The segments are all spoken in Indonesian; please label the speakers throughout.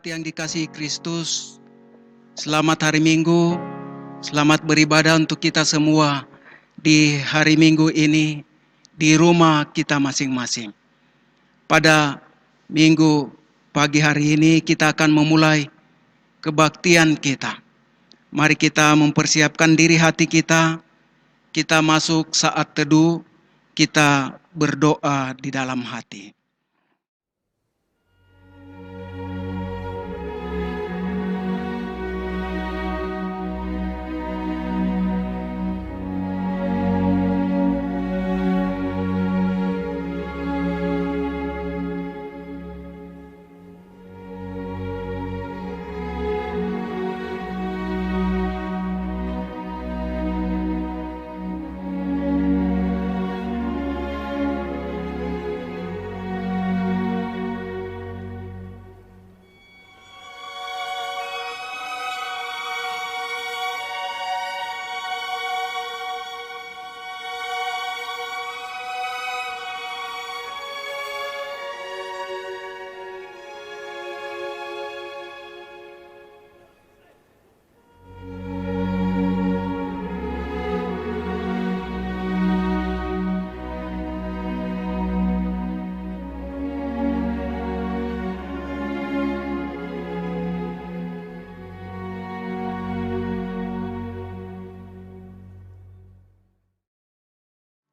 Speaker 1: Jemaat yang dikasihi Kristus, selamat hari Minggu, selamat beribadah untuk kita semua di hari Minggu ini di rumah kita masing-masing. Pada Minggu pagi hari ini kita akan memulai kebaktian kita. Mari kita mempersiapkan diri hati kita masuk saat teduh, kita berdoa di dalam hati.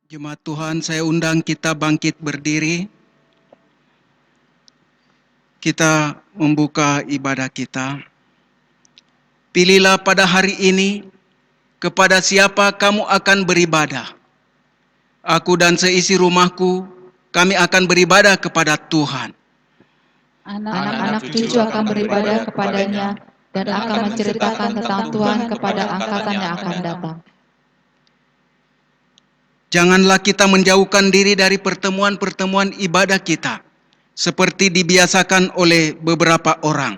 Speaker 1: Jemaat Tuhan, saya undang kita bangkit berdiri. Kita membuka ibadah kita. Pilihlah pada hari ini kepada siapa kamu akan beribadah. Aku dan seisi rumahku, kami akan beribadah kepada Tuhan.
Speaker 2: Anak-anak cucu akan beribadah kepadanya dan akan menceritakan tentang Tuhan kepada angkatan yang akan datang.
Speaker 1: Janganlah kita menjauhkan diri dari pertemuan-pertemuan ibadah kita, seperti dibiasakan oleh beberapa orang.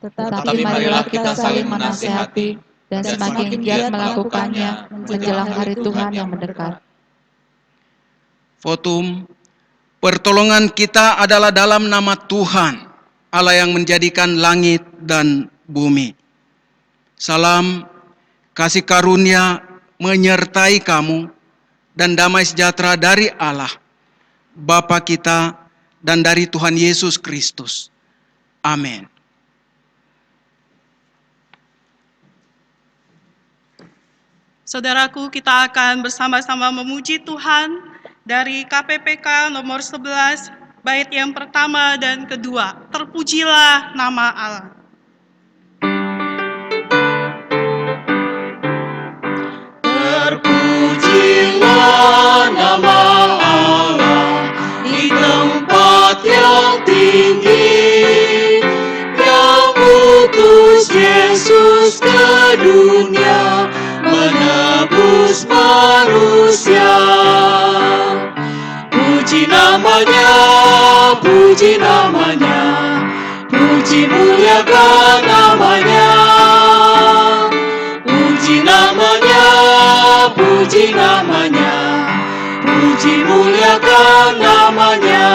Speaker 2: Tetapi marilah kita saling menasihati dan semakin giat melakukannya menjelang hari Tuhan yang mendekat.
Speaker 1: Votum, pertolongan kita adalah dalam nama Tuhan, Allah yang menjadikan langit dan bumi. Salam, kasih karunia menyertai kamu, dan damai sejahtera dari Allah, Bapa kita, dan dari Tuhan Yesus Kristus. Amin.
Speaker 3: Saudaraku, kita akan bersama-sama memuji Tuhan dari KPPK nomor 11, bait yang pertama dan kedua. Terpujilah nama Allah.
Speaker 4: Terpujilah nama Allah di tempat yang tinggi, yang utus Yesus ke dunia menebus manusia. Puji namanya, puji namanya, puji muliakan namanya. Puji namanya, puji namanya, puji muliakan namanya.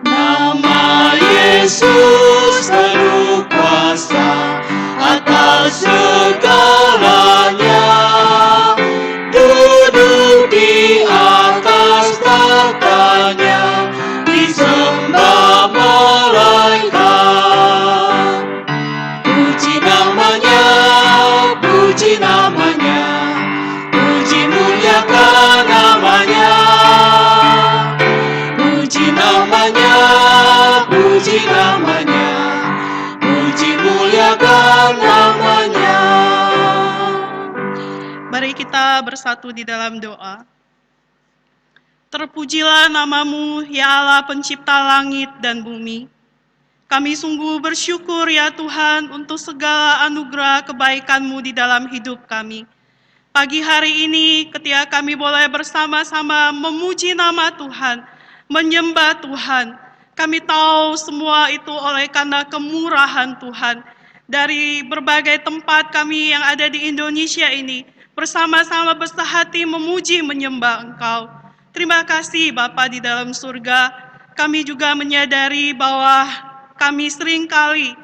Speaker 4: Nama Yesus penuh kuasa atas segalanya. Duduk di atas tahtanya, disembah malaikat. Puji namanya, puji namanya, puji muliakan namanya. Puji namanya, puji namanya, puji muliakan namanya.
Speaker 3: Mari kita bersatu di dalam doa. Terpujilah namamu, ya Allah pencipta langit dan bumi. Kami sungguh bersyukur ya Tuhan untuk segala anugerah kebaikan-Mu di dalam hidup kami. Pagi hari ini ketika kami boleh bersama-sama memuji nama Tuhan, menyembah Tuhan, kami tahu semua itu oleh karena kemurahan Tuhan. Dari berbagai tempat kami yang ada di Indonesia ini, bersama-sama bersehati memuji menyembah Engkau. Terima kasih Bapa di dalam surga, kami juga menyadari bahwa kami seringkali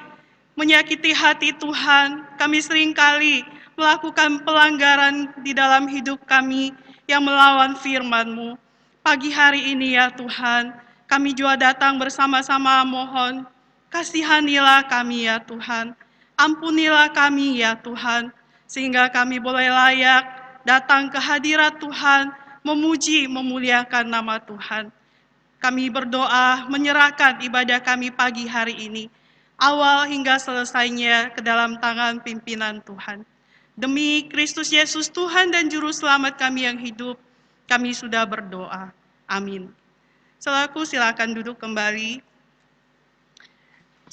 Speaker 3: menyakiti hati Tuhan, kami seringkali melakukan pelanggaran di dalam hidup kami yang melawan firman-Mu. Pagi hari ini ya Tuhan, kami juga datang bersama-sama mohon, kasihanilah kami ya Tuhan, ampunilah kami ya Tuhan, sehingga kami boleh layak datang ke hadirat Tuhan, memuji, memuliakan nama Tuhan. Kami berdoa menyerahkan ibadah kami pagi hari ini, awal hingga selesainya ke dalam tangan pimpinan Tuhan. Demi Kristus Yesus Tuhan dan Juru Selamat kami yang hidup, kami sudah berdoa. Amin. Saudaraku, silakan duduk kembali.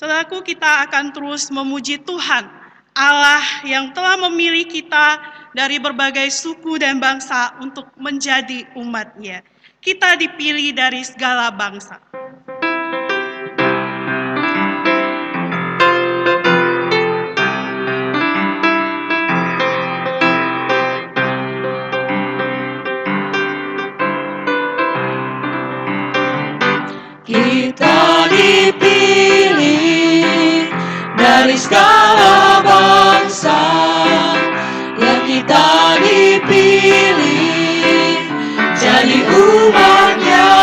Speaker 3: Saudaraku, kita akan terus memuji Tuhan, Allah yang telah memilih kita dari berbagai suku dan bangsa untuk menjadi umat-Nya. Kita dipilih dari segala bangsa.
Speaker 4: Kita dipilih dari segala bangsa, yang kita dipilih jadi umat-Nya.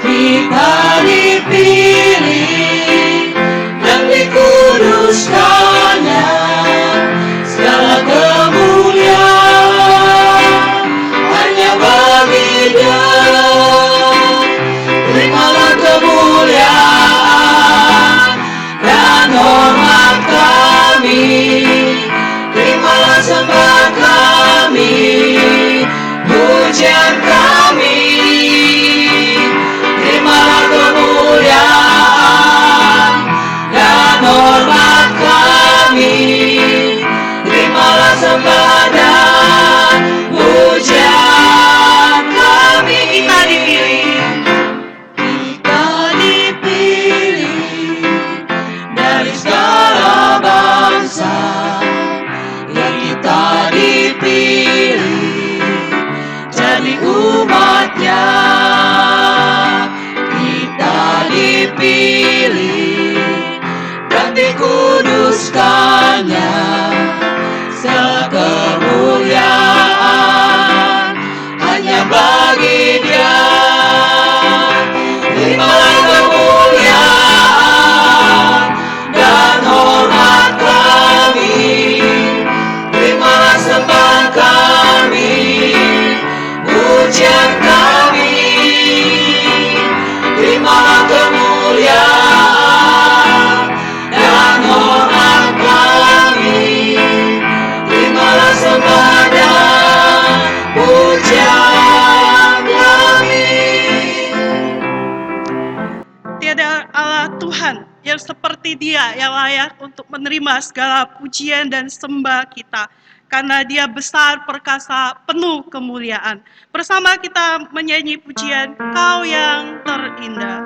Speaker 4: Kita dipilih dan dikuduskan-Nya, segala kemuliaan hanya bagi Dia. Terimalah kemuliaan dan hormat kami, terimalah sembah kami, pujian kami. Terimalah kemuliaan dan hormat kami, terimalah sembah dan pujian kami. Kita dipilih, dari segala bangsa, yang kita dipilih jadi umat-Nya. Kita dipilih dan dikuduskan-Nya, segala kemuliaan hanya bagi Dia. Terimalah kemuliaan dan hormat kami, terimalah sembah kami, pujian kami. Terimalah kemuliaan dan hormat kami, terimalah sembah dan pujian kami.
Speaker 3: Tiada Allah Tuhan yang seperti Dia yang layak untuk menerima segala pujian dan sembah kita, karena Dia besar, perkasa, penuh kemuliaan. Bersama kita menyanyi pujian Kau yang terindah.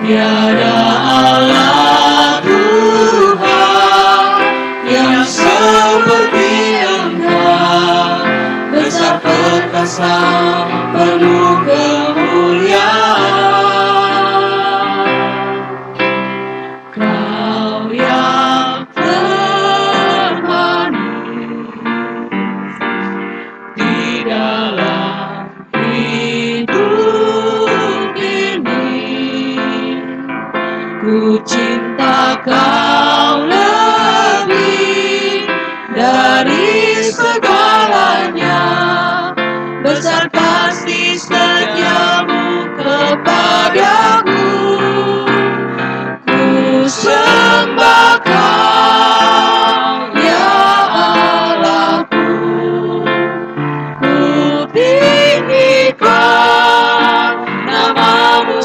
Speaker 4: Tiada Allah Tuhan yang seperti Engkau, besar perkasa, penuh kemuliaan. Kau yang termanis di dalam hidup ini. Ku cinta Kau lebih dari segalanya, besar kasih setiamu kepadaku. Ku sembah Kau ya Allahku, ku tinggikan namamu.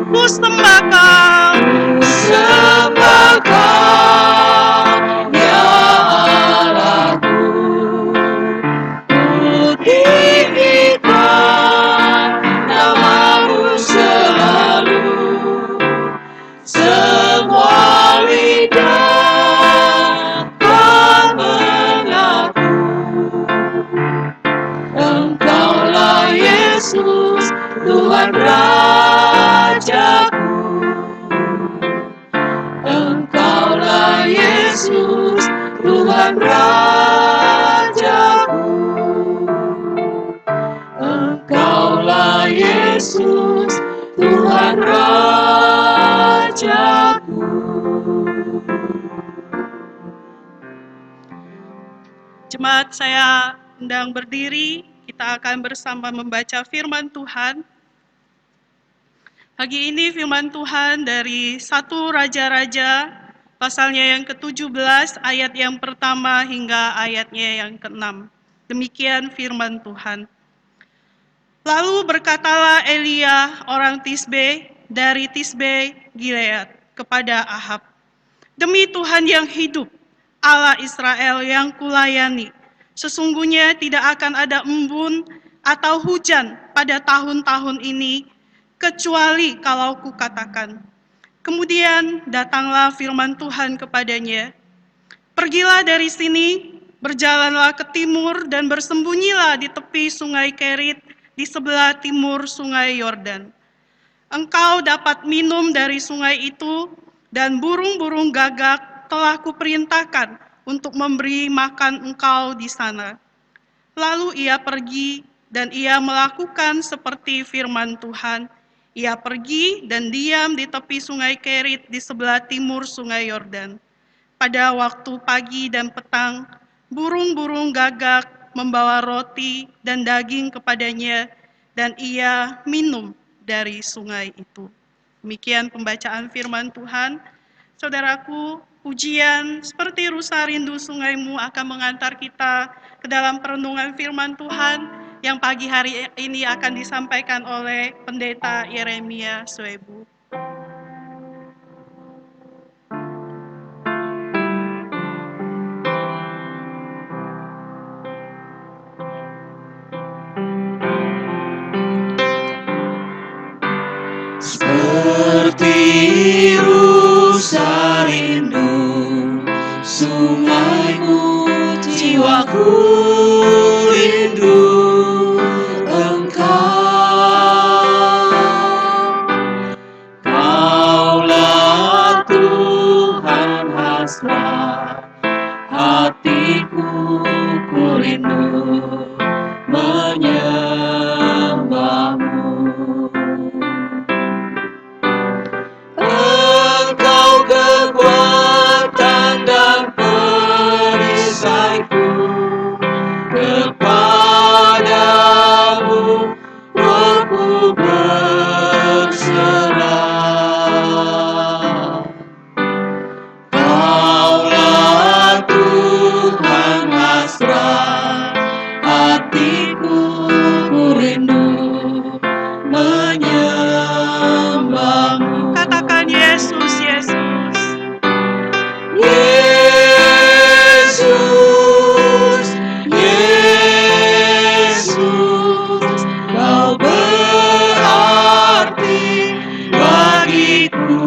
Speaker 3: Ku sembah Kau,
Speaker 4: sembah Kau, ya Allahku. Ku tinggikan nama-Mu selalu. Semua lidah kan mengaku, Engkaulah Yesus, Tuhan Rajaku. Engkaulah Yesus, Tuhan Rajaku. Engkaulah Yesus, Tuhan Rajaku.
Speaker 3: Jemaat, saya undang berdiri. Kita akan bersama membaca firman Tuhan. Pagi ini firman Tuhan dari 1 Raja-Raja, pasalnya yang ke-17, ayat yang pertama hingga ayatnya yang ke-6. Demikian firman Tuhan. Lalu berkatalah Elia orang Tisbe dari Tisbe Gilead kepada Ahab, "Demi Tuhan yang hidup, Allah Israel yang kulayani, sesungguhnya tidak akan ada embun atau hujan pada tahun-tahun ini, kecuali kalau kukatakan." Kemudian datanglah firman Tuhan kepadanya, "Pergilah dari sini, berjalanlah ke timur dan bersembunyilah di tepi sungai Kerit di sebelah timur sungai Yordan. Engkau dapat minum dari sungai itu, dan burung-burung gagak telah kuperintahkan untuk memberi makan engkau di sana." Lalu ia pergi dan ia melakukan seperti firman Tuhan. Ia pergi dan diam di tepi sungai Kerit di sebelah timur sungai Yordan. Pada waktu pagi dan petang, burung-burung gagak membawa roti dan daging kepadanya, dan ia minum dari sungai itu. Demikian pembacaan firman Tuhan. Saudaraku, pujian seperti rusa rindu sungaimu akan mengantar kita ke dalam perenungan firman Tuhan yang pagi hari ini akan disampaikan oleh Pendeta Yeremia Suebu.
Speaker 4: Seperti rusa rindu sungaimu, jiwaku rindu Engkau. Kaulah Tuhan hasrat hatiku, ku rindu menyembahmu. Engkau kekuatan dan perisaiku, kepadamu rohku berserah. Kaulah Tuhan hasrat hatiku, ku rindu menyembahmu.
Speaker 3: Katakan Yesus, Yesus.
Speaker 4: Yesus, Yesus, Kau berarti bagiku.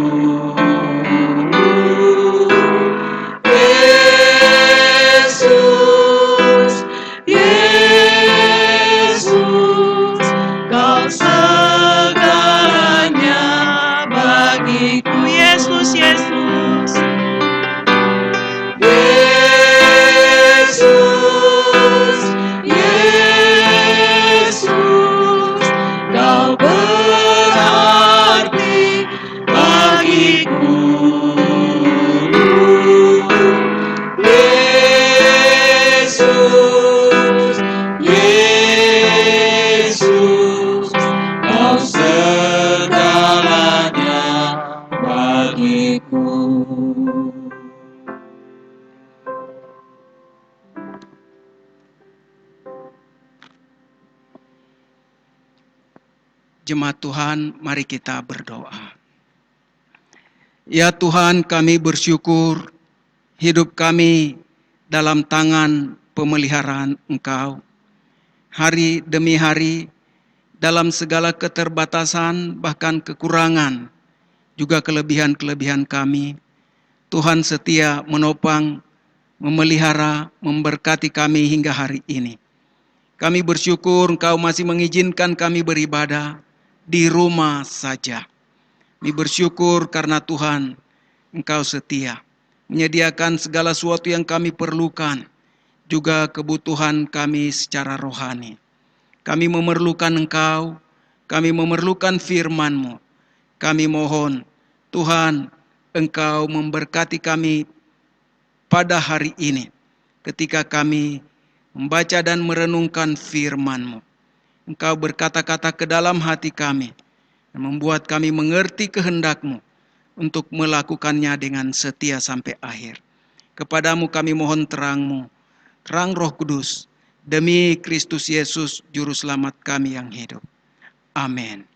Speaker 4: Yesus, Yesus, Kau segalanya bagiku.
Speaker 3: Yesus, Yesus.
Speaker 4: Yesus, Yesus, Kau berarti bagiku. Yesus, Yesus, Kau segalanya bagiku.
Speaker 1: Jemaat Tuhan, mari kita berdoa. Ya Tuhan, kami bersyukur hidup kami dalam tangan pemeliharaan Engkau. Hari demi hari, dalam segala keterbatasan, bahkan kekurangan, juga kelebihan-kelebihan kami, Tuhan setia menopang, memelihara, memberkati kami hingga hari ini. Kami bersyukur Engkau masih mengizinkan kami beribadah di rumah saja. Kami bersyukur karena Tuhan, Engkau setia, menyediakan segala sesuatu yang kami perlukan, juga kebutuhan kami secara rohani. Kami memerlukan Engkau, kami memerlukan firman-Mu. Kami mohon, Tuhan, Engkau memberkati kami pada hari ini, ketika kami membaca dan merenungkan firman-Mu. Engkau berkata-kata ke dalam hati kami, dan membuat kami mengerti kehendak-Mu untuk melakukannya dengan setia sampai akhir. Kepadamu kami mohon terang-Mu, terang Roh Kudus, demi Kristus Yesus, Juru Selamat kami yang hidup. Amin.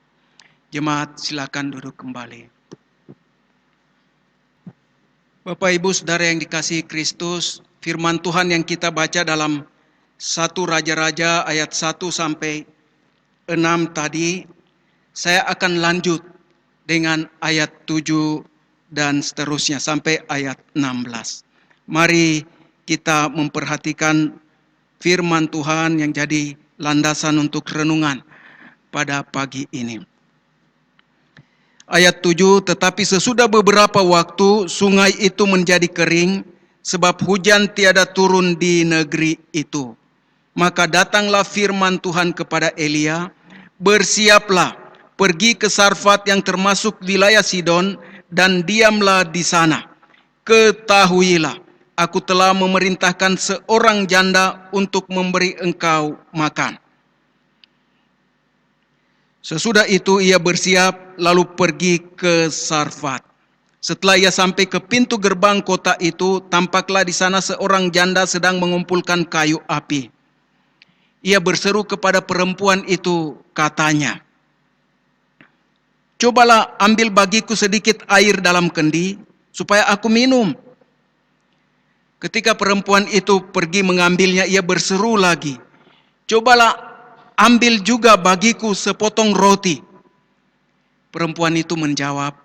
Speaker 1: Jemaat silakan duduk kembali. Bapak Ibu Saudara yang dikasihi Kristus, firman Tuhan yang kita baca dalam 1 Raja-Raja ayat 1 sampai 6 tadi, saya akan lanjut dengan ayat 7 dan seterusnya sampai ayat 16. Mari kita memperhatikan firman Tuhan yang jadi landasan untuk renungan pada pagi ini. Ayat 7, tetapi sesudah beberapa waktu sungai itu menjadi kering sebab hujan tiada turun di negeri itu. Maka datanglah firman Tuhan kepada Elia, bersiaplah, pergi ke Sarfat yang termasuk wilayah Sidon dan diamlah di sana. Ketahuilah, aku telah memerintahkan seorang janda untuk memberi engkau makan. Sesudah itu ia bersiap lalu pergi ke Sarfat. Setelah ia sampai ke pintu gerbang kota itu, tampaklah di sana seorang janda sedang mengumpulkan kayu api. Ia berseru kepada perempuan itu, katanya, "Cobalah ambil bagiku sedikit air dalam kendi, supaya aku minum." Ketika perempuan itu pergi mengambilnya, ia berseru lagi, "Cobalah ambil juga bagiku sepotong roti." Perempuan itu menjawab,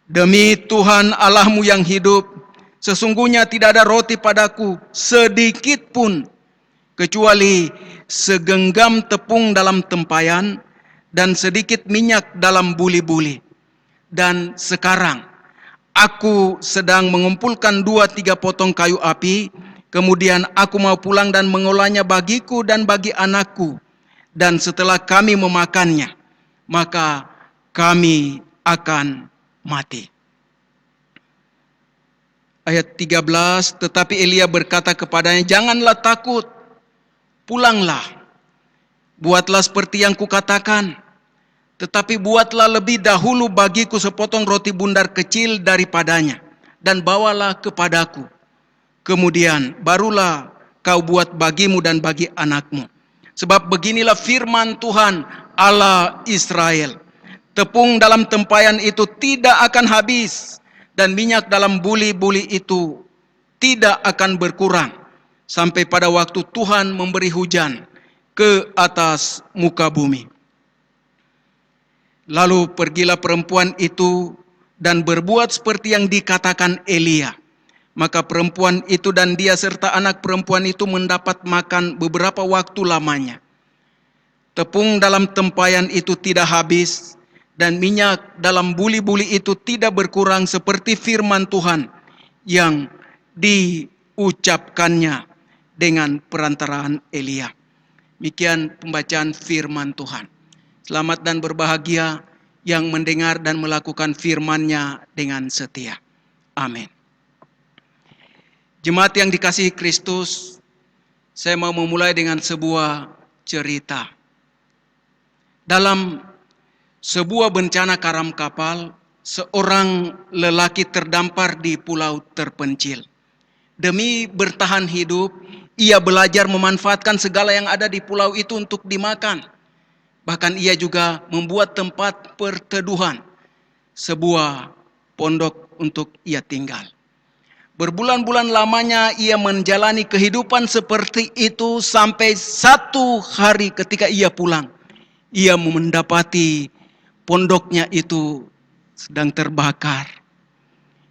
Speaker 1: "Demi Tuhan Allahmu yang hidup, sesungguhnya tidak ada roti padaku sedikit pun, kecuali segenggam tepung dalam tempayan dan sedikit minyak dalam buli-buli. Dan sekarang aku sedang mengumpulkan 2-3 potong kayu api, kemudian aku mau pulang dan mengolahnya bagiku dan bagi anakku. Dan setelah kami memakannya, maka kami akan mati." Ayat 13, tetapi Elia berkata kepadanya, "Janganlah takut, pulanglah, buatlah seperti yang kukatakan, tetapi buatlah lebih dahulu bagiku sepotong roti bundar kecil daripadanya, dan bawalah kepadaku. Kemudian barulah kau buat bagimu dan bagi anakmu. Sebab beginilah firman Tuhan Allah Israel, tepung dalam tempayan itu tidak akan habis, dan minyak dalam buli-buli itu tidak akan berkurang, sampai pada waktu Tuhan memberi hujan ke atas muka bumi." Lalu pergilah perempuan itu dan berbuat seperti yang dikatakan Elia. Maka perempuan itu dan dia serta anak perempuan itu mendapat makan beberapa waktu lamanya. Tepung dalam tempayan itu tidak habis, dan minyak dalam buli-buli itu tidak berkurang, seperti firman Tuhan yang diucapkannya dengan perantaraan Elia. Demikian pembacaan firman Tuhan. Selamat dan berbahagia yang mendengar dan melakukan firman-Nya dengan setia. Amin. Jemaat yang dikasihi Kristus, saya mau memulai dengan sebuah cerita. Dalam sebuah bencana karam kapal, seorang lelaki terdampar di pulau terpencil. Demi bertahan hidup, ia belajar memanfaatkan segala yang ada di pulau itu untuk dimakan. Bahkan ia juga membuat tempat perteduhan, sebuah pondok untuk ia tinggal. Berbulan-bulan lamanya ia menjalani kehidupan seperti itu sampai satu hari ketika ia pulang. Ia mendapati pondoknya itu sedang terbakar.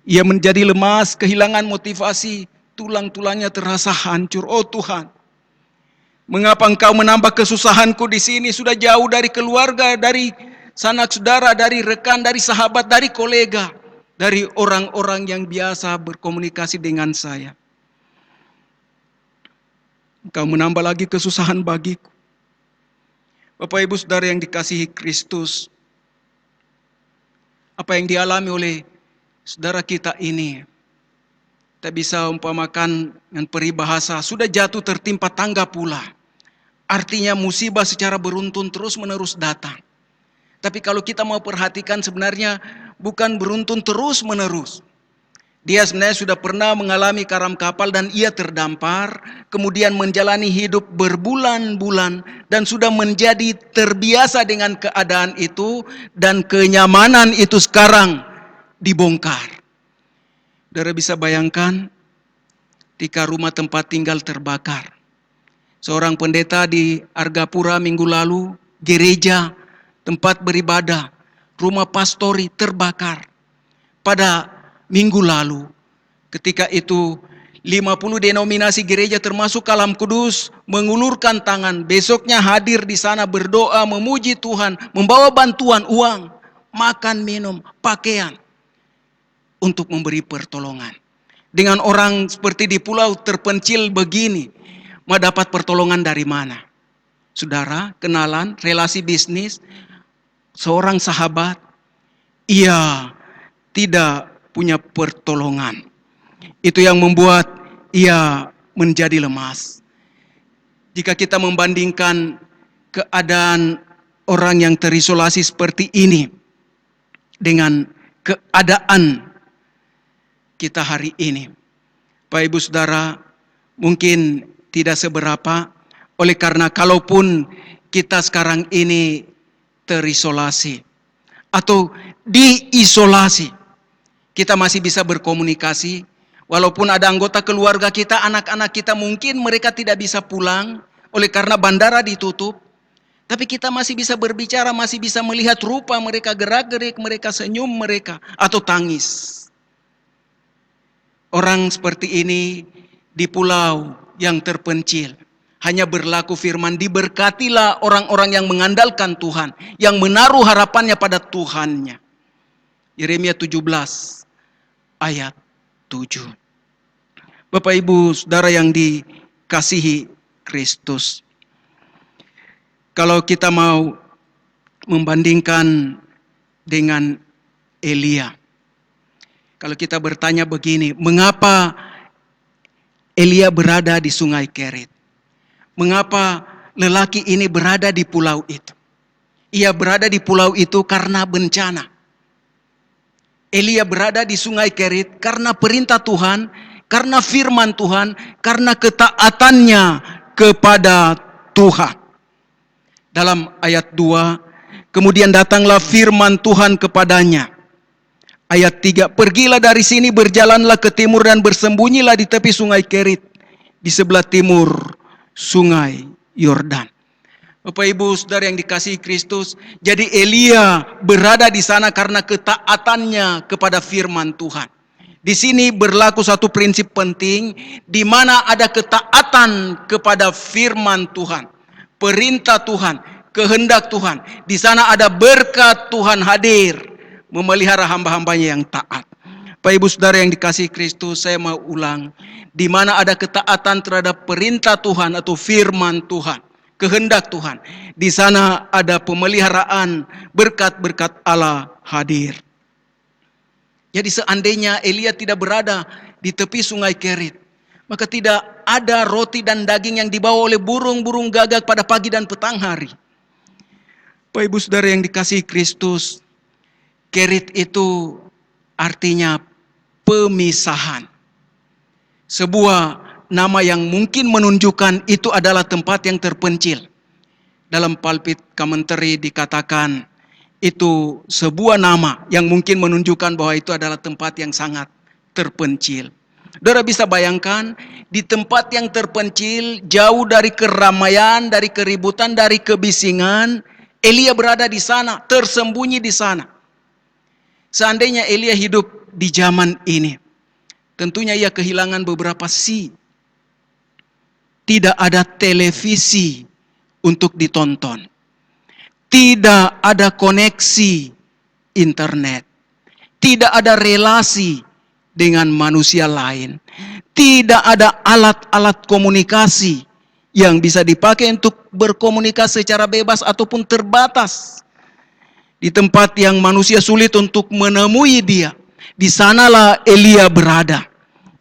Speaker 1: Ia menjadi lemas, kehilangan motivasi, tulang-tulangnya terasa hancur. Oh Tuhan, mengapa Engkau menambah kesusahanku di sini? Sudah jauh dari keluarga, dari sanak saudara, dari rekan, dari sahabat, dari kolega, dari orang-orang yang biasa berkomunikasi dengan saya. Engkau menambah lagi kesusahan bagiku. Bapak Ibu Saudara yang dikasihi Kristus, apa yang dialami oleh saudara kita ini, kita bisa umpamakan dengan peribahasa, sudah jatuh tertimpa tangga pula. Artinya musibah secara beruntun terus menerus datang. Tapi kalau kita mau perhatikan sebenarnya bukan beruntun terus menerus. Dia sebenarnya sudah pernah mengalami karam kapal dan ia terdampar, kemudian menjalani hidup berbulan-bulan dan sudah menjadi terbiasa dengan keadaan itu dan kenyamanan itu sekarang dibongkar. Saudara bisa bayangkan ketika rumah tempat tinggal terbakar. Seorang pendeta di Argapura minggu lalu, gereja, tempat beribadah, rumah pastori terbakar. Pada minggu lalu, ketika itu 50 denominasi gereja termasuk Kalam Kudus mengulurkan tangan. Besoknya hadir di sana berdoa, memuji Tuhan, membawa bantuan uang, makan, minum, pakaian untuk memberi pertolongan. Dengan orang seperti di pulau terpencil begini, mau dapat pertolongan dari mana? Saudara, kenalan, relasi bisnis, seorang sahabat, ia tidak punya pertolongan. Itu yang membuat ia menjadi lemas. Jika kita membandingkan keadaan orang yang terisolasi seperti ini dengan keadaan kita hari ini, Bapak Ibu Saudara, mungkin tidak seberapa. Oleh karena kalaupun kita sekarang ini terisolasi atau diisolasi, kita masih bisa berkomunikasi. Walaupun ada anggota keluarga kita, anak-anak kita mungkin mereka tidak bisa pulang oleh karena bandara ditutup. Tapi kita masih bisa berbicara, masih bisa melihat rupa mereka, gerak-gerik mereka, senyum mereka, atau tangis. Orang seperti ini di pulau yang terpencil, hanya berlaku firman, diberkatilah orang-orang yang mengandalkan Tuhan, yang menaruh harapannya pada Tuhannya. Yeremia 17 ayat 7. Bapak Ibu Saudara yang dikasihi Kristus, kalau kita mau membandingkan dengan Elia, kalau kita bertanya begini, mengapa Elia berada di Sungai Kerit? Mengapa lelaki ini berada di pulau itu? Ia berada di pulau itu karena bencana. Elia berada di Sungai Kerit karena perintah Tuhan, karena firman Tuhan, karena ketaatannya kepada Tuhan. Dalam ayat 2, kemudian datanglah firman Tuhan kepadanya. Ayat 3, pergilah dari sini, berjalanlah ke timur dan bersembunyilah di tepi Sungai Kerit, di sebelah timur Sungai Yordan. Bapak Ibu Saudara yang dikasihi Kristus, jadi Elia berada di sana karena ketaatannya kepada firman Tuhan. Di sini berlaku satu prinsip penting, di mana ada ketaatan kepada firman Tuhan, perintah Tuhan, kehendak Tuhan. Di sana ada berkat Tuhan hadir, memelihara hamba-hambanya yang taat. Bapak Ibu Saudara yang dikasihi Kristus, saya mau ulang, di mana ada ketaatan terhadap perintah Tuhan atau firman Tuhan, kehendak Tuhan, di sana ada pemeliharaan berkat-berkat Allah hadir. Jadi seandainya Elia tidak berada di tepi Sungai Kerit, maka tidak ada roti dan daging yang dibawa oleh burung-burung gagak pada pagi dan petang hari. Bapak Ibu Saudara yang dikasihi Kristus, Kerit itu artinya pemisahan. Sebuah nama yang mungkin menunjukkan itu adalah tempat yang terpencil. Dalam pulpit commentary dikatakan, itu sebuah nama yang mungkin menunjukkan bahwa itu adalah tempat yang sangat terpencil. Saudara bisa bayangkan, di tempat yang terpencil, jauh dari keramaian, dari keributan, dari kebisingan, Elia berada di sana, tersembunyi di sana. Seandainya Elia hidup di zaman ini, tentunya ia kehilangan beberapa Tidak ada televisi untuk ditonton. Tidak ada koneksi internet. Tidak ada relasi dengan manusia lain. Tidak ada alat-alat komunikasi yang bisa dipakai untuk berkomunikasi secara bebas ataupun terbatas. Di tempat yang manusia sulit untuk menemui dia, di sanalah Elia berada.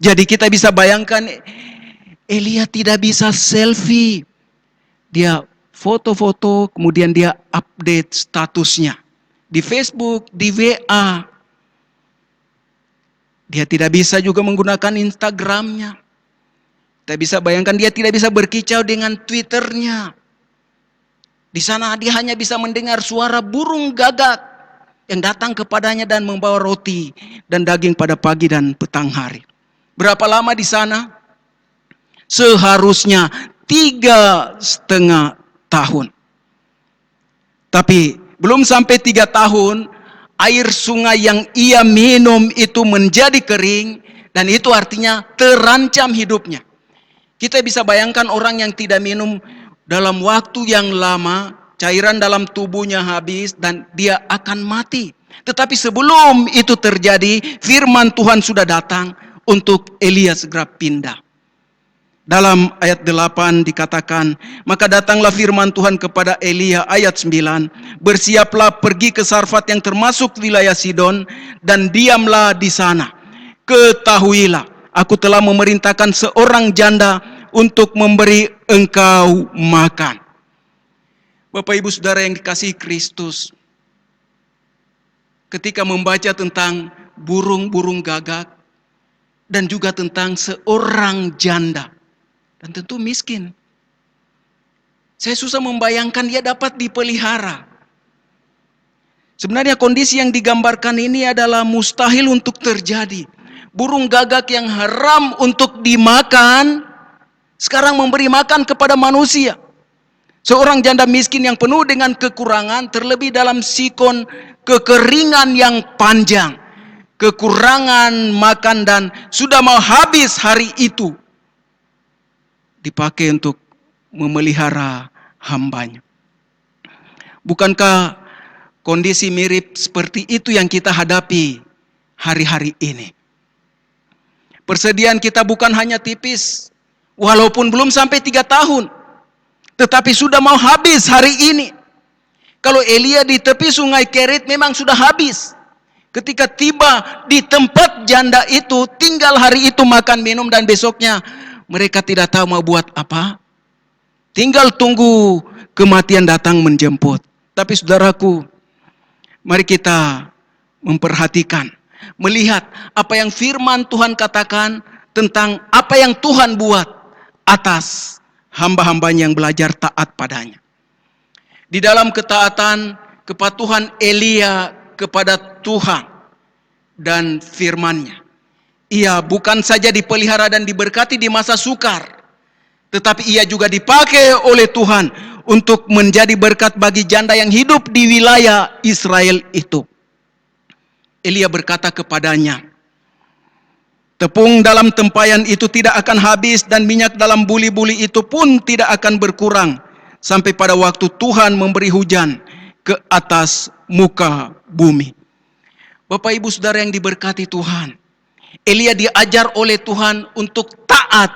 Speaker 1: Jadi kita bisa bayangkan, Elia tidak bisa selfie. Dia foto-foto, kemudian dia update statusnya di Facebook, di WA. Dia tidak bisa juga menggunakan Instagramnya. Kita bisa bayangkan dia tidak bisa berkicau dengan Twitternya. Di sana dia hanya bisa mendengar suara burung gagak yang datang kepadanya dan membawa roti dan daging pada pagi dan petang hari. Berapa lama di sana? Seharusnya 3,5 tahun. Tapi belum sampai 3 tahun, air sungai yang ia minum itu menjadi kering, dan itu artinya terancam hidupnya. Kita bisa bayangkan orang yang tidak minum dalam waktu yang lama, cairan dalam tubuhnya habis dan dia akan mati. Tetapi sebelum itu terjadi, firman Tuhan sudah datang untuk Elia segera pindah. Dalam ayat 8 dikatakan, maka datanglah firman Tuhan kepada Elia, ayat 9, bersiaplah pergi ke Sarfat yang termasuk wilayah Sidon, dan diamlah di sana. Ketahuilah, aku telah memerintahkan seorang janda untuk memberi engkau makan. Bapak Ibu Saudara yang dikasihi Kristus, ketika membaca tentang burung-burung gagak, dan juga tentang seorang janda, dan tentu miskin. Saya susah membayangkan dia dapat dipelihara. Sebenarnya kondisi yang digambarkan ini adalah mustahil untuk terjadi. Burung gagak yang haram untuk dimakan, sekarang memberi makan kepada manusia. Seorang janda miskin yang penuh dengan kekurangan, terlebih dalam sikon kekeringan yang panjang. Kekurangan makan dan sudah mau habis hari itu, dipakai untuk memelihara hambanya. Bukankah kondisi mirip seperti itu yang kita hadapi hari-hari ini? Persediaan kita bukan hanya tipis, walaupun belum sampai 3 tahun, tetapi sudah mau habis hari ini. Kalau Elia di tepi sungai Kerit memang sudah habis. Ketika tiba di tempat janda itu, tinggal hari itu makan minum dan besoknya mereka tidak tahu mau buat apa. Tinggal tunggu kematian datang menjemput. Tapi saudaraku, mari kita memperhatikan, melihat apa yang firman Tuhan katakan tentang apa yang Tuhan buat atas hamba-hambanya yang belajar taat padanya. Di dalam ketaatan, kepatuhan Elia kepada Tuhan dan firman-Nya, ia bukan saja dipelihara dan diberkati di masa sukar, tetapi ia juga dipakai oleh Tuhan untuk menjadi berkat bagi janda yang hidup di wilayah Israel itu. Elia berkata kepadanya, tepung dalam tempayan itu tidak akan habis dan minyak dalam buli-buli itu pun tidak akan berkurang sampai pada waktu Tuhan memberi hujan ke atas muka bumi. Bapak Ibu Saudara yang diberkati Tuhan, Elia diajar oleh Tuhan untuk taat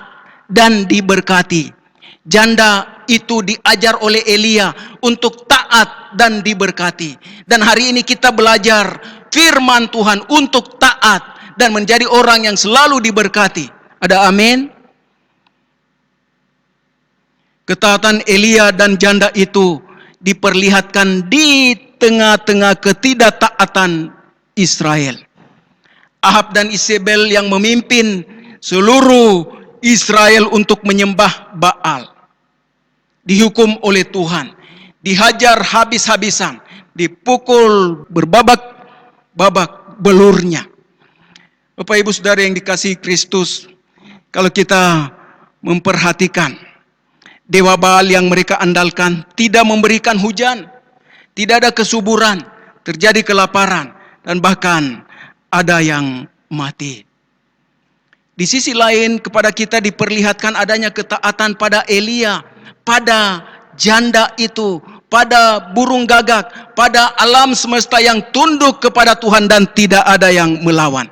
Speaker 1: dan diberkati. Janda itu diajar oleh Elia untuk taat dan diberkati. Dan hari ini kita belajar firman Tuhan untuk taat dan menjadi orang yang selalu diberkati. Ada amin? Ketaatan Elia dan janda itu diperlihatkan di tengah-tengah ketidaktaatan Israel. Ahab dan Isabel yang memimpin seluruh Israel untuk menyembah Baal, dihukum oleh Tuhan, dihajar habis-habisan, dipukul berbabak-babak belurnya. Bapak Ibu Saudara yang dikasihi Kristus, kalau kita memperhatikan dewa Baal yang mereka andalkan tidak memberikan hujan, tidak ada kesuburan, terjadi kelaparan, dan bahkan ada yang mati. Di sisi lain kepada kita diperlihatkan adanya ketaatan pada Elia, pada janda itu, pada burung gagak, pada alam semesta yang tunduk kepada Tuhan dan tidak ada yang melawan.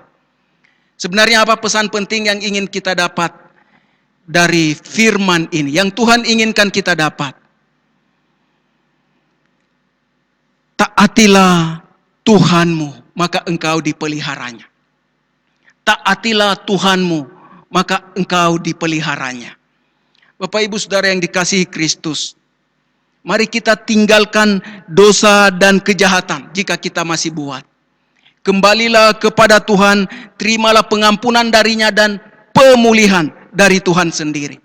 Speaker 1: Sebenarnya apa pesan penting yang ingin kita dapat dari firman ini, yang Tuhan inginkan kita dapat? Taatilah Tuhanmu, maka engkau dipeliharanya. Taatilah Tuhanmu, maka engkau dipeliharanya. Bapak Ibu Saudara yang dikasihi Kristus, mari kita tinggalkan dosa dan kejahatan jika kita masih buat. Kembalilah kepada Tuhan, terimalah pengampunan darinya dan pemulihan dari Tuhan sendiri.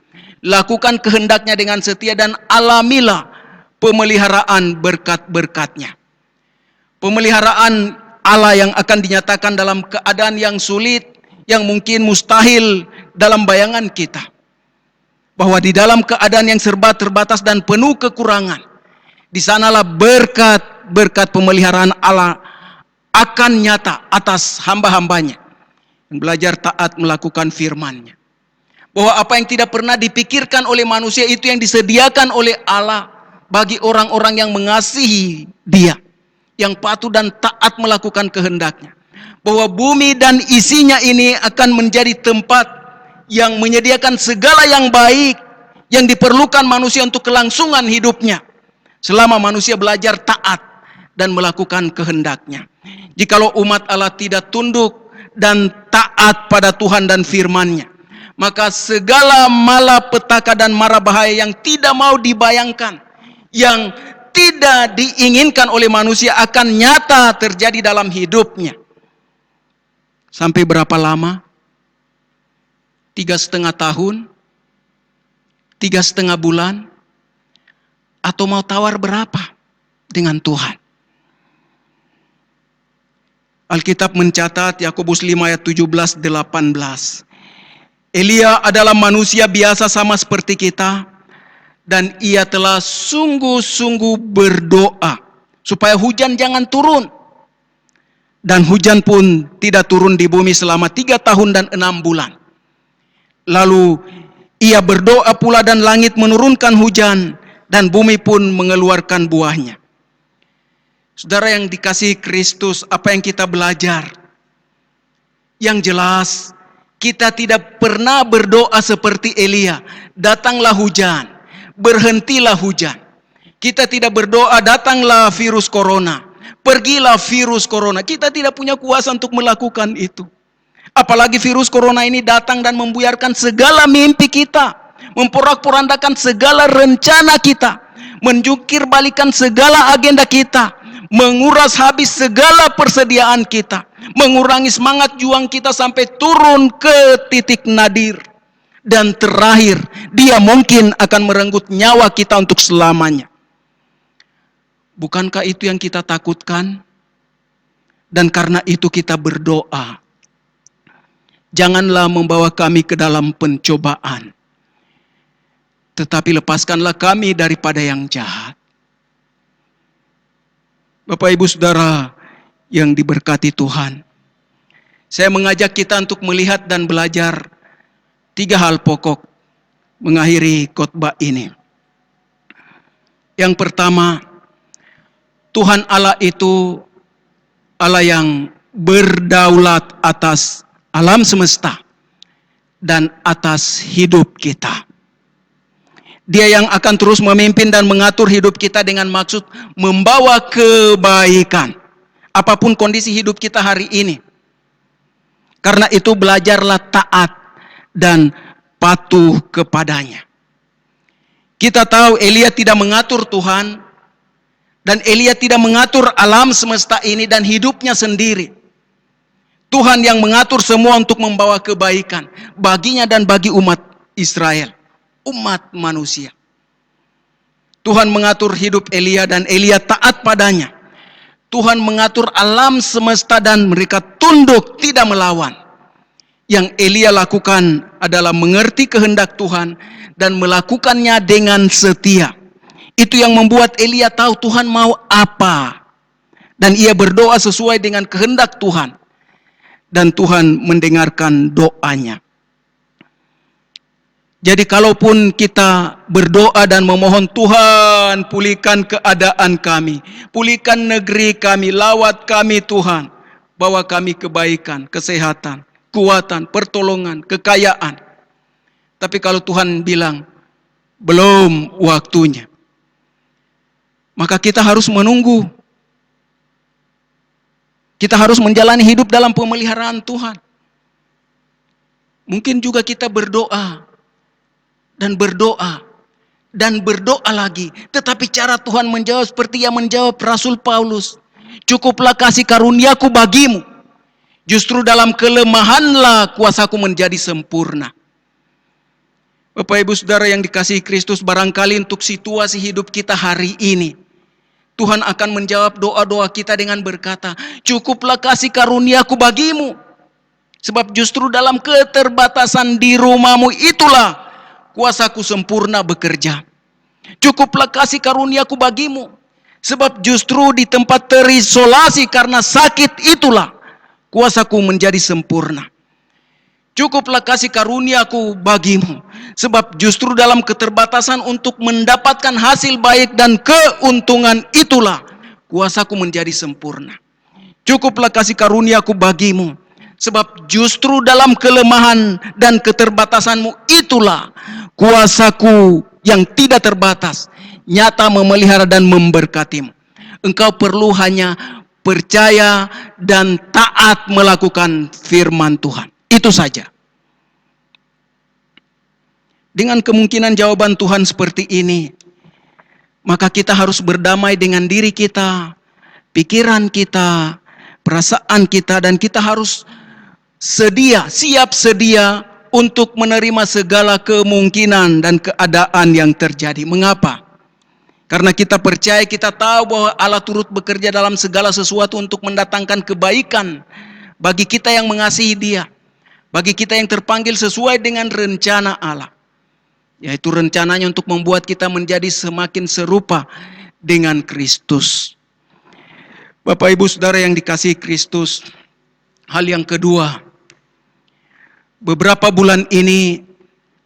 Speaker 1: Lakukan kehendaknya dengan setia dan alamilah pemeliharaan berkat-berkatnya. Pemeliharaan Allah yang akan dinyatakan dalam keadaan yang sulit, yang mungkin mustahil dalam bayangan kita. Bahwa di dalam keadaan yang serba terbatas dan penuh kekurangan, di sanalah berkat-berkat pemeliharaan Allah akan nyata atas hamba-hambanya yang belajar taat melakukan firman-Nya. Bahwa apa yang tidak pernah dipikirkan oleh manusia itu yang disediakan oleh Allah bagi orang-orang yang mengasihi Dia, yang patuh dan taat melakukan kehendak-Nya. Bahwa bumi dan isinya ini akan menjadi tempat yang menyediakan segala yang baik yang diperlukan manusia untuk kelangsungan hidupnya selama manusia belajar taat dan melakukan kehendak-Nya. Jikalau umat Allah tidak tunduk dan taat pada Tuhan dan firman-Nya, maka segala malapetaka dan mara bahaya yang tidak mau dibayangkan, yang tidak diinginkan oleh manusia akan nyata terjadi dalam hidupnya. Sampai berapa lama? 3,5 tahun? 3,5 bulan? Atau mau tawar berapa dengan Tuhan? Alkitab mencatat Yakobus 5 ayat 17-18. Elia adalah manusia biasa sama seperti kita, dan ia telah sungguh-sungguh berdoa supaya hujan jangan turun. Dan hujan pun tidak turun di bumi selama 3 tahun dan 6 bulan. Lalu ia berdoa pula dan langit menurunkan hujan dan bumi pun mengeluarkan buahnya. Saudara yang dikasihi Kristus, apa yang kita belajar? Yang jelas, kita tidak pernah berdoa seperti Elia, datanglah hujan, berhentilah hujan. Kita tidak berdoa, datanglah virus corona, pergilah virus corona. Kita tidak punya kuasa untuk melakukan itu. Apalagi virus corona ini datang dan membuyarkan segala mimpi kita, memporak-porandakan segala rencana kita, menjungkir balikan segala agenda kita, menguras habis segala persediaan kita, mengurangi semangat juang kita sampai turun ke titik nadir. Dan terakhir, dia mungkin akan merenggut nyawa kita untuk selamanya. Bukankah itu yang kita takutkan? Dan karena itu kita berdoa, janganlah membawa kami ke dalam pencobaan, tetapi lepaskanlah kami daripada yang jahat. Bapak Ibu Saudara yang diberkati Tuhan, saya mengajak kita untuk melihat dan belajar 3 hal pokok mengakhiri khotbah ini. Yang pertama, Tuhan Allah itu Allah yang berdaulat atas alam semesta dan atas hidup kita. Dia yang akan terus memimpin dan mengatur hidup kita dengan maksud membawa kebaikan. Apapun kondisi hidup kita hari ini. Karena itu belajarlah taat dan patuh kepadanya. Kita tahu Elia tidak mengatur Tuhan. Dan Elia tidak mengatur alam semesta ini dan hidupnya sendiri. Tuhan yang mengatur semua untuk membawa kebaikan baginya dan bagi umat Israel. Umat manusia. Tuhan mengatur hidup Elia dan Elia taat padanya. Tuhan mengatur alam semesta dan mereka tunduk, tidak melawan. Yang Elia lakukan adalah mengerti kehendak Tuhan dan melakukannya dengan setia. Itu yang membuat Elia tahu Tuhan mau apa. Dan ia berdoa sesuai dengan kehendak Tuhan. Dan Tuhan mendengarkan doanya. Jadi kalaupun kita berdoa dan memohon, Tuhan pulihkan keadaan kami, pulihkan negeri kami, lawat kami Tuhan, bawa kami kebaikan, kesehatan, kekuatan, pertolongan, kekayaan. Tapi kalau Tuhan bilang, belum waktunya, maka kita harus menunggu. Kita harus menjalani hidup dalam pemeliharaan Tuhan. Mungkin juga kita berdoa, dan berdoa lagi. Tetapi cara Tuhan menjawab seperti yang menjawab Rasul Paulus. Cukuplah kasih karuniaku bagimu. Justru dalam kelemahanlah kuasaku menjadi sempurna. Bapak Ibu Saudara yang dikasihi Kristus, barangkali untuk situasi hidup kita hari ini, Tuhan akan menjawab doa-doa kita dengan berkata, cukuplah kasih karuniaku bagimu. Sebab justru dalam keterbatasan di rumahmu itulah kuasaku sempurna bekerja. Cukuplah kasih karuniaku bagimu. Sebab justru di tempat terisolasi karena sakit itulah kuasaku menjadi sempurna. Cukuplah kasih karuniaku bagimu. Sebab justru dalam keterbatasan untuk mendapatkan hasil baik dan keuntungan itulah kuasaku menjadi sempurna. Cukuplah kasih karuniaku bagimu. Sebab justru dalam kelemahan dan keterbatasanmu itulah kuasaku yang tidak terbatas nyata memelihara dan memberkatimu. Engkau perlu hanya percaya dan taat melakukan firman Tuhan. Itu saja. Dengan kemungkinan jawaban Tuhan seperti ini, maka kita harus berdamai dengan diri kita, pikiran kita, perasaan kita, dan kita harus siap sedia untuk menerima segala kemungkinan dan keadaan yang terjadi. Mengapa? Karena kita percaya, kita tahu bahwa Allah turut bekerja dalam segala sesuatu untuk mendatangkan kebaikan bagi kita yang mengasihi Dia, bagi kita yang terpanggil sesuai dengan rencana Allah, yaitu rencananya untuk membuat kita menjadi semakin serupa dengan Kristus. Bapak Ibu Saudara yang dikasihi Kristus, hal yang kedua, beberapa bulan ini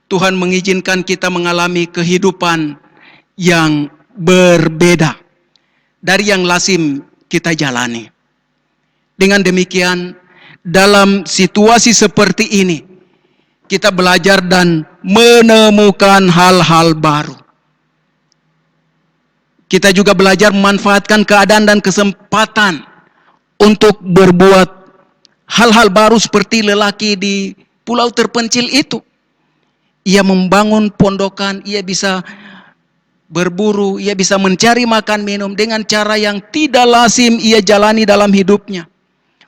Speaker 1: Tuhan mengizinkan kita mengalami kehidupan yang berbeda dari yang lazim kita jalani. Dengan demikian, dalam situasi seperti ini, kita belajar dan menemukan hal-hal baru. Kita juga belajar memanfaatkan keadaan dan kesempatan untuk berbuat hal-hal baru seperti lelaki di pulau terpencil itu. Ia membangun pondokan, ia bisa berburu, ia bisa mencari makan minum dengan cara yang tidak lazim ia jalani dalam hidupnya.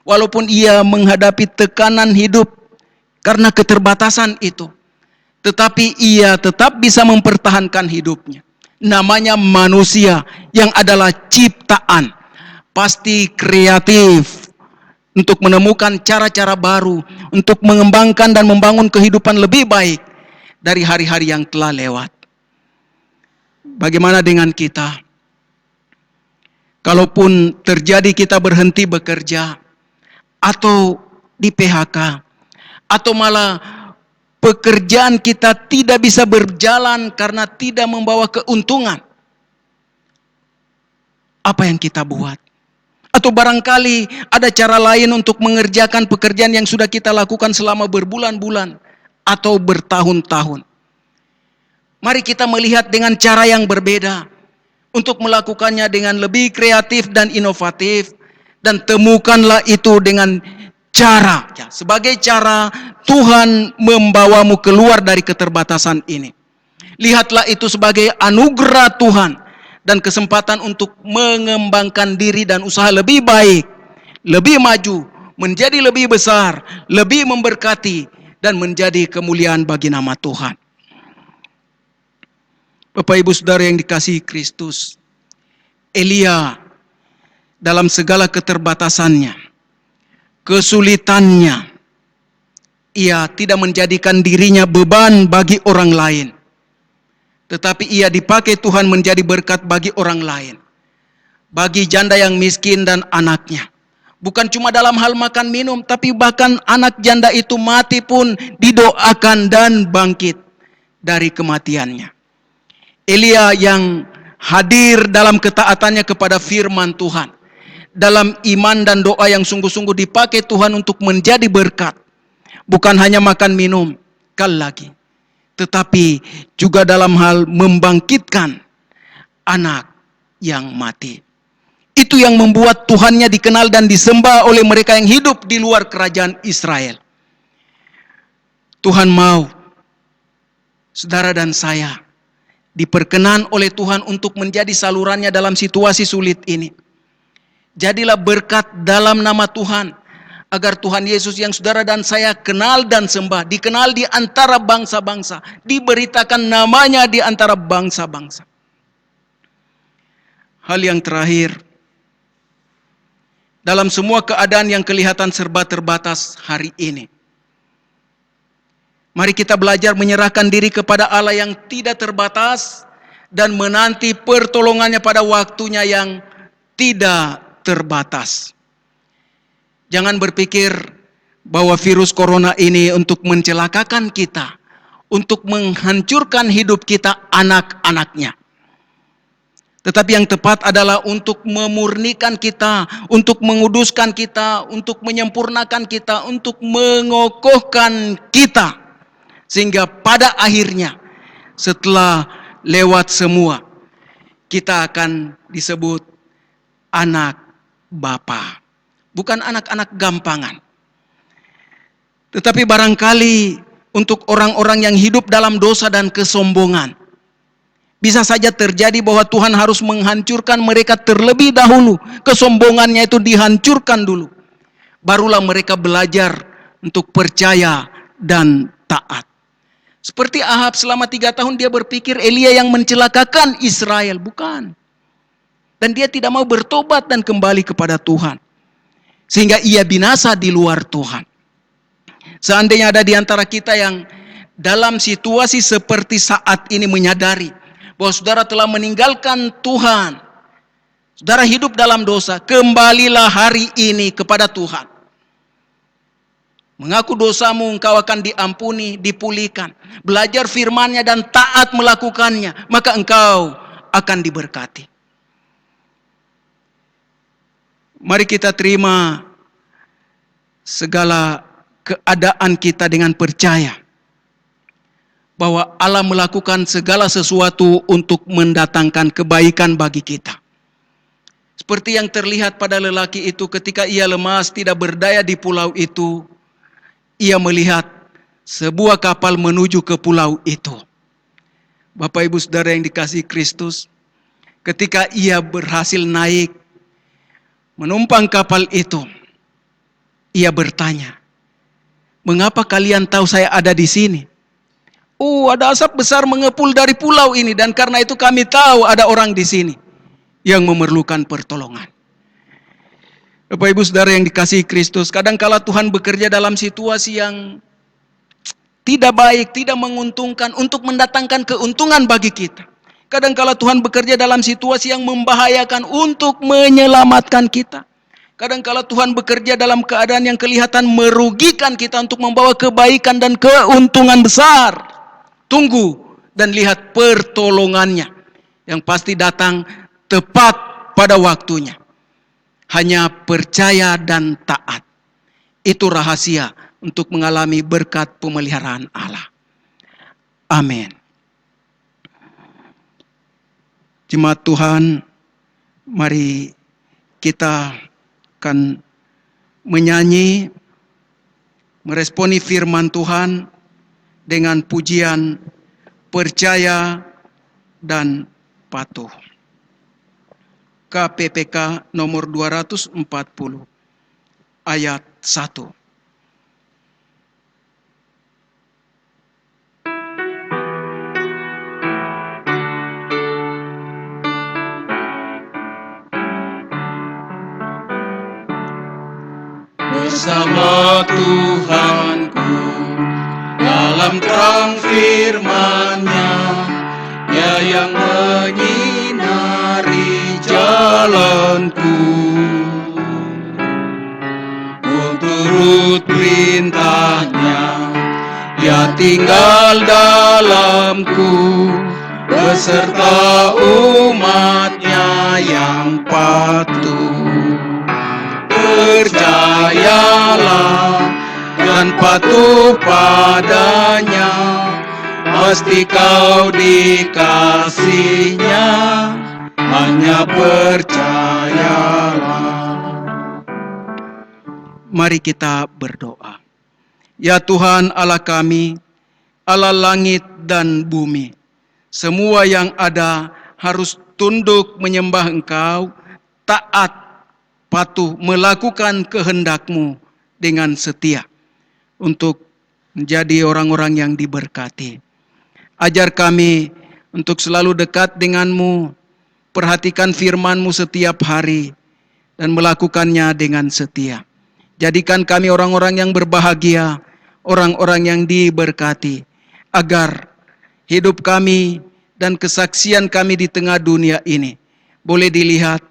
Speaker 1: Walaupun ia menghadapi tekanan hidup karena keterbatasan itu, tetapi ia tetap bisa mempertahankan hidupnya. Namanya manusia yang adalah ciptaan, pasti kreatif untuk menemukan cara-cara baru, untuk mengembangkan dan membangun kehidupan lebih baik dari hari-hari yang telah lewat. Bagaimana dengan kita? Kalaupun terjadi kita berhenti bekerja, atau di PHK, atau malah pekerjaan kita tidak bisa berjalan karena tidak membawa keuntungan, apa yang kita buat? Atau barangkali ada cara lain untuk mengerjakan pekerjaan yang sudah kita lakukan selama berbulan-bulan atau bertahun-tahun. Mari kita melihat dengan cara yang berbeda untuk melakukannya dengan lebih kreatif dan inovatif, dan temukanlah itu dengan cara, sebagai cara Tuhan membawamu keluar dari keterbatasan ini. Lihatlah itu sebagai anugerah Tuhan dan kesempatan untuk mengembangkan diri dan usaha lebih baik, lebih maju, menjadi lebih besar, lebih memberkati, dan menjadi kemuliaan bagi nama Tuhan. Bapak Ibu Saudara yang dikasihi Kristus, Elia dalam segala keterbatasannya, kesulitannya, ia tidak menjadikan dirinya beban bagi orang lain, tetapi ia dipakai Tuhan menjadi berkat bagi orang lain, bagi janda yang miskin dan anaknya. Bukan cuma dalam hal makan minum, tapi bahkan anak janda itu mati pun didoakan dan bangkit dari kematiannya. Elia yang hadir dalam ketaatannya kepada firman Tuhan, dalam iman dan doa yang sungguh-sungguh dipakai Tuhan untuk menjadi berkat. Bukan hanya makan minum, kali lagi, tetapi juga dalam hal membangkitkan anak yang mati. Itu yang membuat Tuhannya dikenal dan disembah oleh mereka yang hidup di luar kerajaan Israel. Tuhan mau saudara dan saya diperkenan oleh Tuhan untuk menjadi salurannya dalam situasi sulit ini. Jadilah berkat dalam nama Tuhan, agar Tuhan Yesus yang saudara dan saya kenal dan sembah, dikenal di antara bangsa-bangsa, diberitakan namanya di antara bangsa-bangsa. Hal yang terakhir, dalam semua keadaan yang kelihatan serba terbatas hari ini, mari kita belajar menyerahkan diri kepada Allah yang tidak terbatas dan menanti pertolongannya pada waktunya yang tidak terbatas. Jangan berpikir bahwa virus corona ini untuk mencelakakan kita, untuk menghancurkan hidup kita anak-anaknya. Tetapi yang tepat adalah untuk memurnikan kita, untuk menguduskan kita, untuk menyempurnakan kita, untuk mengokohkan kita. Sehingga pada akhirnya, setelah lewat semua, kita akan disebut anak Bapa. Bukan anak-anak gampangan. Tetapi barangkali untuk orang-orang yang hidup dalam dosa dan kesombongan, bisa saja terjadi bahwa Tuhan harus menghancurkan mereka terlebih dahulu. Kesombongannya itu dihancurkan dulu. Barulah mereka belajar untuk percaya dan taat. Seperti Ahab selama 3 tahun dia berpikir Elia yang mencelakakan Israel. Bukan. Dan dia tidak mau bertobat dan kembali kepada Tuhan. Sehingga ia binasa di luar Tuhan. Seandainya ada di antara kita yang dalam situasi seperti saat ini menyadari bahwa saudara telah meninggalkan Tuhan, saudara hidup dalam dosa, kembalilah hari ini kepada Tuhan. Mengaku dosamu, engkau akan diampuni, dipulihkan. Belajar firman-Nya dan taat melakukannya, maka engkau akan diberkati. Mari kita terima segala keadaan kita dengan percaya bahwa Allah melakukan segala sesuatu untuk mendatangkan kebaikan bagi kita. Seperti yang terlihat pada lelaki itu ketika ia lemas, tidak berdaya di pulau itu, ia melihat sebuah kapal menuju ke pulau itu. Bapak Ibu Saudara yang dikasihi Kristus, ketika ia berhasil naik, menumpang kapal itu, ia bertanya, "Mengapa kalian tahu saya ada di sini?" "Oh, ada asap besar mengepul dari pulau ini dan karena itu kami tahu ada orang di sini yang memerlukan pertolongan." Bapak Ibu Saudara yang dikasihi Kristus, kadangkala Tuhan bekerja dalam situasi yang tidak baik, tidak menguntungkan untuk mendatangkan keuntungan bagi kita. Kadangkala Tuhan bekerja dalam situasi yang membahayakan untuk menyelamatkan kita. Kadangkala Tuhan bekerja dalam keadaan yang kelihatan merugikan kita untuk membawa kebaikan dan keuntungan besar. Tunggu dan lihat pertolongannya yang pasti datang tepat pada waktunya. Hanya percaya dan taat. Itu rahasia untuk mengalami berkat pemeliharaan Allah. Amin. Jemaat Tuhan, mari kita akan menyanyi, meresponi firman Tuhan dengan pujian percaya dan patuh. KPPK nomor 240 ayat 1. bersama Tuhanku dalam terang firman-Nya, Dia yang menyinari jalanku. Ku turut perintah-Nya, Dia tinggal dalamku, beserta umat-Nya yang patuh. Percayalah dan patuh padanya, pasti kau dikasih-Nya, hanya percayalah. Mari kita berdoa. Ya Tuhan Allah kami, Allah langit dan bumi, semua yang ada harus tunduk menyembah Engkau, taat, patuh, melakukan kehendak-Mu dengan setia untuk menjadi orang-orang yang diberkati. Ajar kami untuk selalu dekat dengan-Mu, perhatikan firman-Mu setiap hari, dan melakukannya dengan setia. Jadikan kami orang-orang yang berbahagia, orang-orang yang diberkati, agar hidup kami dan kesaksian kami di tengah dunia ini boleh dilihat,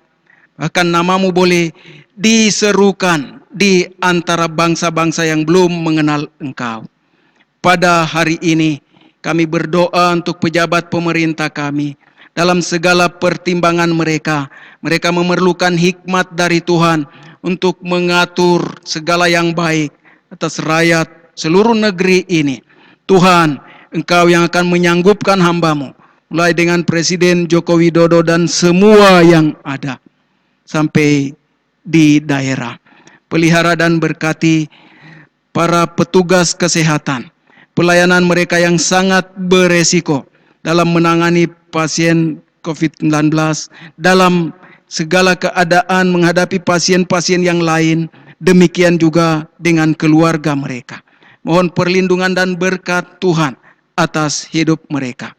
Speaker 1: bahkan nama-Mu boleh diserukan di antara bangsa-bangsa yang belum mengenal Engkau. Pada hari ini kami berdoa untuk pejabat pemerintah kami dalam segala pertimbangan mereka. Mereka memerlukan hikmat dari Tuhan untuk mengatur segala yang baik atas rakyat seluruh negeri ini. Tuhan, Engkau yang akan menyanggupkan hamba-Mu, mulai dengan Presiden Joko Widodo dan semua yang ada, sampai di daerah. Pelihara dan berkati para petugas kesehatan, pelayanan mereka yang sangat beresiko dalam menangani pasien COVID-19, dalam segala keadaan menghadapi pasien-pasien yang lain, demikian juga dengan keluarga mereka. Mohon perlindungan dan berkat Tuhan atas hidup mereka.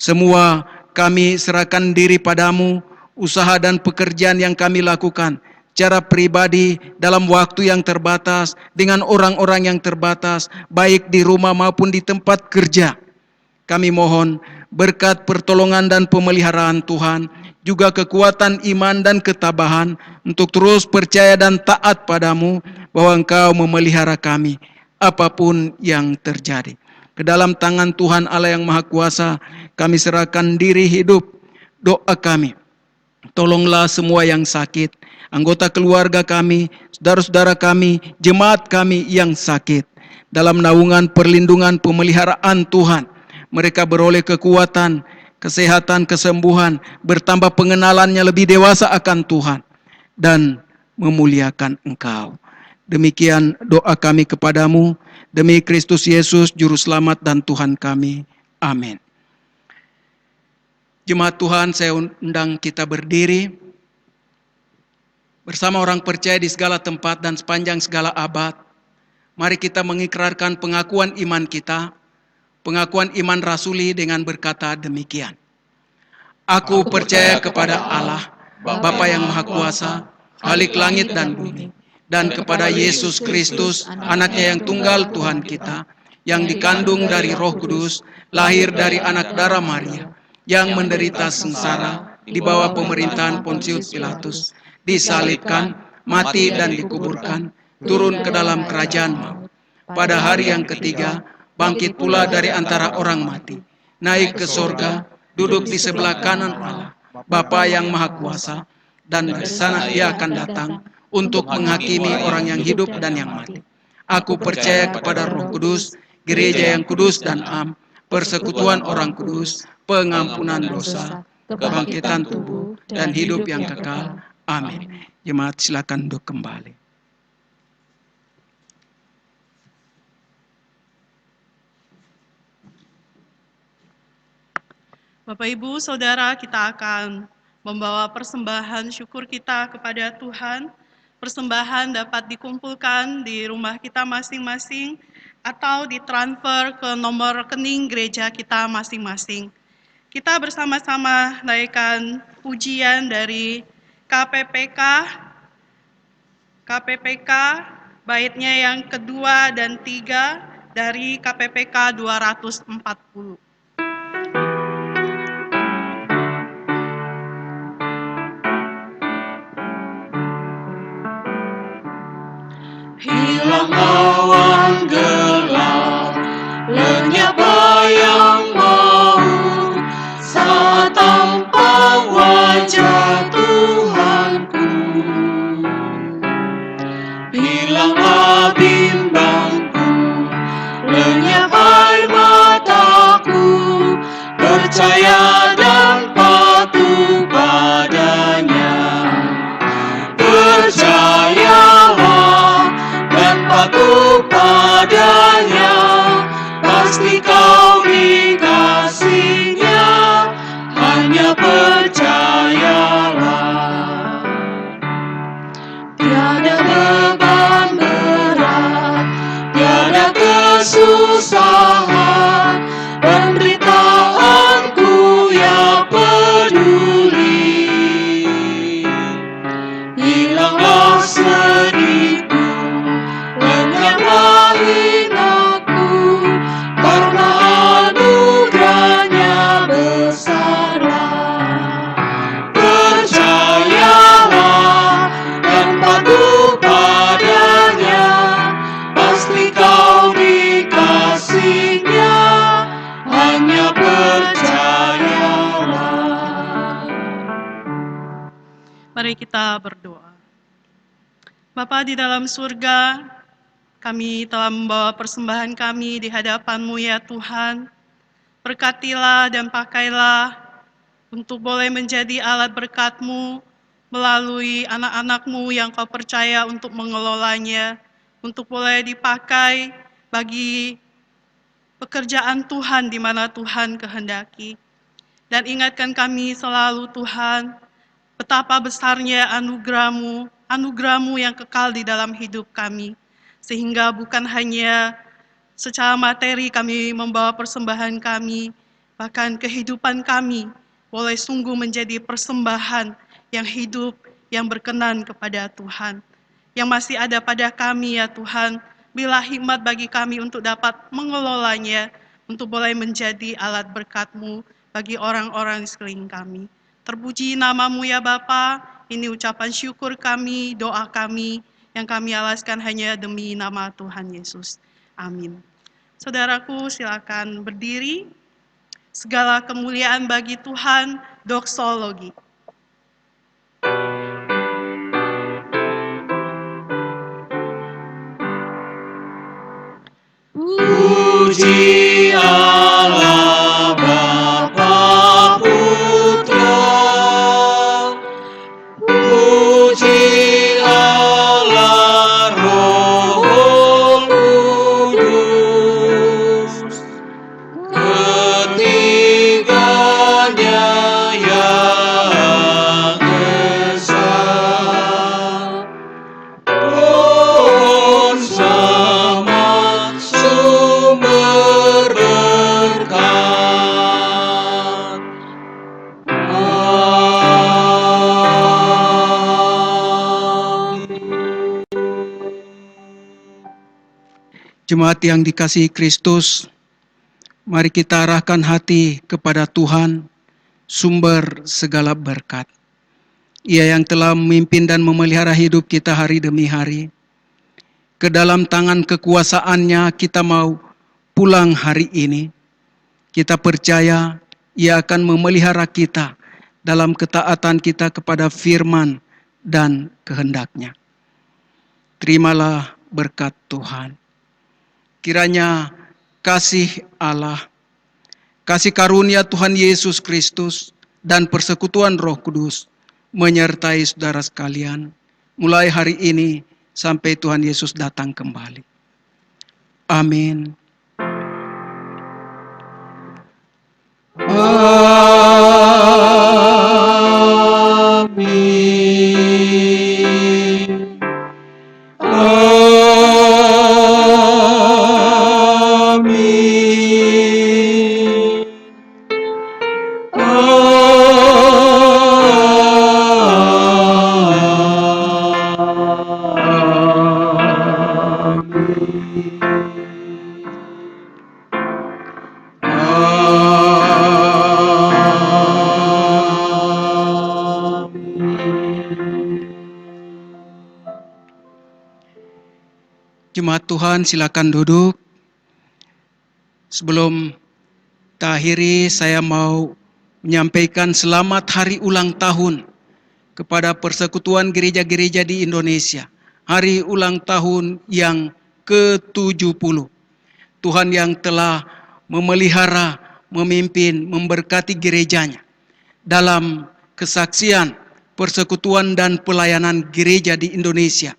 Speaker 1: Semua kami serahkan diri padamu, usaha dan pekerjaan yang kami lakukan, cara pribadi dalam waktu yang terbatas, dengan orang-orang yang terbatas, baik di rumah maupun di tempat kerja. Kami mohon berkat pertolongan dan pemeliharaan Tuhan, juga kekuatan iman dan ketabahan untuk terus percaya dan taat padamu, bahwa Engkau memelihara kami apapun yang terjadi. Ke dalam tangan Tuhan Allah yang Maha Kuasa kami serahkan diri hidup. Doa kami, tolonglah semua yang sakit, anggota keluarga kami, saudara-saudara kami, jemaat kami yang sakit. Dalam naungan perlindungan pemeliharaan Tuhan, mereka beroleh kekuatan, kesehatan, kesembuhan, bertambah pengenalannya lebih dewasa akan Tuhan, dan memuliakan Engkau. Demikian doa kami kepadamu, demi Kristus Yesus, Juru Selamat dan Tuhan kami. Amin. Jemaat Tuhan, saya undang kita berdiri bersama orang percaya di segala tempat dan sepanjang segala abad. Mari kita mengikrarkan pengakuan iman kita, pengakuan iman rasuli dengan berkata demikian. Aku percaya kepada Allah, Bapa yang Maha Kuasa, Khalik langit dan bumi, dan kepada Yesus Kristus, anaknya yang tunggal Tuhan kita, yang dikandung dari Roh Kudus, lahir dari anak darah Maria, yang menderita sengsara di bawah pemerintahan Pontius Pilatus, disalibkan, mati dan dikuburkan, turun ke dalam kerajaan maut. Pada hari yang ketiga, bangkit pula dari antara orang mati, naik ke sorga, duduk di sebelah kanan Allah, Bapa yang Maha Kuasa, dan dari sana Ia akan datang untuk menghakimi orang yang hidup dan yang mati. Aku percaya kepada Roh Kudus, gereja yang kudus dan am, persekutuan orang kudus, pengampunan dosa, kebangkitan tubuh, dan hidup yang kekal. Amin. Jemaat silakan duduk kembali.
Speaker 3: Bapak, Ibu, Saudara, kita akan membawa persembahan syukur kita kepada Tuhan. Persembahan dapat dikumpulkan di rumah kita masing-masing atau ditransfer ke nomor rekening gereja kita masing-masing. Kita bersama-sama naikkan pujian dari KPPK baitnya yang kedua dan tiga dari KPPK 240.
Speaker 4: Hilang awan gelap, lenyap bayang maut, saat tampak wajah Tuhanku. Hilanglah bimbangku, lenyap air mataku, percaya dan patuh padanya. Percayalah dan patuh padanya, pasti kau dikasihinya, hanya percayalah. Tiada beban berat, tiada kesusahan, penderitaanku ya peduli. Hilanglah sedihku, lenyaplah hinaku, karena anugerahnya besarlah. Percayalah dan patuh padanya, pasti kau dikasihinya, hanya percayalah.
Speaker 3: Mari kita berdoa. Bapa di dalam surga, kami telah membawa persembahan kami di hadapan-Mu ya Tuhan. Berkatilah dan pakailah untuk boleh menjadi alat berkat-Mu melalui anak-anak-Mu yang Kau percaya untuk mengelolanya, untuk boleh dipakai bagi pekerjaan Tuhan di mana Tuhan kehendaki. Dan ingatkan kami selalu Tuhan, betapa besarnya anugerah-Mu yang kekal di dalam hidup kami. Sehingga bukan hanya secara materi kami membawa persembahan kami, bahkan kehidupan kami boleh sungguh menjadi persembahan yang hidup, yang berkenan kepada Tuhan. Yang masih ada pada kami ya Tuhan, bila hikmat bagi kami untuk dapat mengelolanya, untuk boleh menjadi alat berkat-Mu bagi orang-orang di sekeliling kami. Terpuji nama-Mu ya Bapa, ini ucapan syukur kami, doa kami, yang kami alaskan hanya demi nama Tuhan Yesus. Amin. Saudaraku silakan berdiri. Segala kemuliaan bagi Tuhan, doksologi.
Speaker 4: Puji Allah Bapa Putra, puji Allah Roh Kudus, ketiganya yang esa, pohon sama sumber berkat.
Speaker 1: Jemaat yang dikasihi Kristus, mari kita arahkan hati kepada Tuhan, sumber segala berkat. Ia yang telah memimpin dan memelihara hidup kita hari demi hari. Ke dalam tangan kekuasaannya kita mau pulang hari ini. Kita percaya Ia akan memelihara kita dalam ketaatan kita kepada firman dan kehendak-Nya. Terimalah berkat Tuhan. Kiranya kasih Allah, kasih karunia Tuhan Yesus Kristus, dan persekutuan Roh Kudus menyertai saudara sekalian, mulai hari ini sampai Tuhan Yesus datang kembali. Amin. Jemaat Tuhan, silakan duduk. Sebelum kita akhiri, saya mau menyampaikan selamat hari ulang tahun kepada Persekutuan Gereja-Gereja di Indonesia. Hari ulang tahun yang ke-70. Tuhan yang telah memelihara, memimpin, memberkati gerejanya dalam kesaksian, persekutuan dan pelayanan gereja di Indonesia,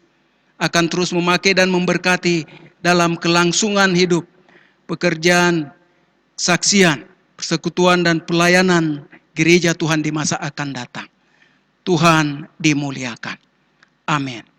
Speaker 1: akan terus memakai dan memberkati dalam kelangsungan hidup, pekerjaan, saksian, persekutuan dan pelayanan gereja Tuhan di masa akan datang. Tuhan dimuliakan. Amin.